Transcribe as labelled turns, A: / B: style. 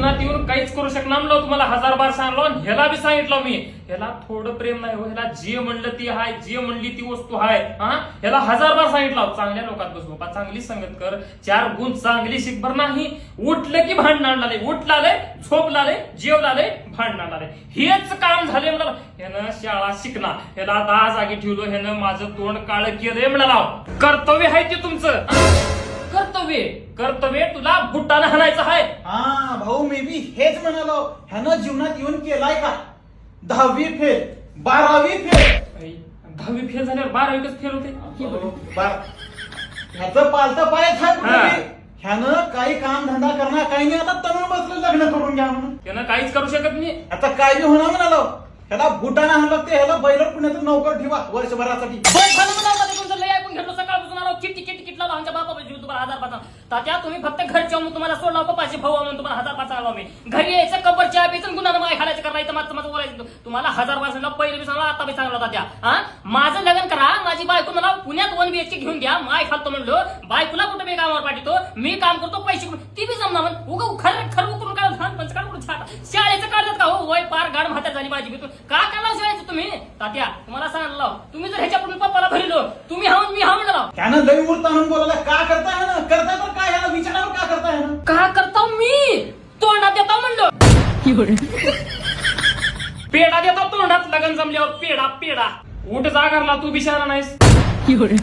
A: जीवनात येऊन काहीच करू शकणार म्हणलं तुम्हाला 1000 बार सांगलो आणि ह्याला बी सांगितलं मी ह्याला थोडं प्रेम नाही हो ह्याला जे म्हणलं ती हाय जे म्हणली ती वस्तू हाय ह्याला 1000 बार सांगितलं चांगल्या लोकात बस बाबा चांगली संगत कर 4 गुण चांगली शिकभर नाही उठलं की भांडण लाले उठलाले झोप लाले जेव लाले भांडण लाले हेच काम झाले मला ह्यानं शाळा शिकणार ह्याला 10 जागी ठेवलो ह्यानं माझं तोंड काळ केलंय म्हणाला कर्तव्य आहे ते तुमचं कर्तव्य तुला बुट्टानं हाणायचं आहे
B: हा भाऊ मी बी हेच म्हणालो ह्यानं जीवनात येऊन केलाय का 10वी फेल 12वी फेल
A: 10वी फेल झाल्यावर 12वी फेल होते
B: ह्याचं पालतं पायच आहे कुठे ह्यानं काही काम धंदा करणार काही नाही आता तरुण बसलं लग्न करून घ्या म्हणून
A: त्यानं काहीच करू शकत नाही
B: आता काय बी होणार म्हणालो ह्याला बुटाना हाणलं ते ह्याला बैलर पुण्यात नोकर ठेवा वर्षभरासाठी
C: सकाळपासून आलो किट लावला आमच्या बापा तुम्हाला 1000 पाचा तात्या तुम्ही फक्त घरच्या म्हणून तुम्हाला 16 पाचशे भाऊ म्हणून तुम्हाला 1000 पाचा आलो मी घरी यायचं कबर चहा प्यायचं गुन्हा माय खायचं करायचं माझं बोलायचं तुम्हाला 1000 पाच सांगितलं पहिले बी सांगला आता बी सांगला तात्या माझं लग्न करा माझी बायको मला पुण्यात 1 BHK घेऊन द्या माय खालतो म्हणलो बायकोला कुठे मी कामावर पाठवतो मी काम करतो पैसे ती बी जमना म्हण उगा खरं उकरून काय लहानपण काढून शाळेचं काढतात का हो वय पार गाड म्हातार झाली माझी मी का काढला शाळेचं तुम्ही तात्या तुम्हाला सांगितलं तुम्ही जर ह्याच्याकडून पप्पाला भरलो तुम्ही हाऊन मी हाऊन लाव
B: त्यानं लई मूर्त आणून बोलायला का करताय ना करताय तर काय ह्याला विचारावर का करताय ना
C: का करता मी तोंडात येतो म्हणलं
A: पेढा देतो तोंडात लग्न जमल्यावर पेढा उठ जा घरला तू बिचारा नाहीस
C: घरी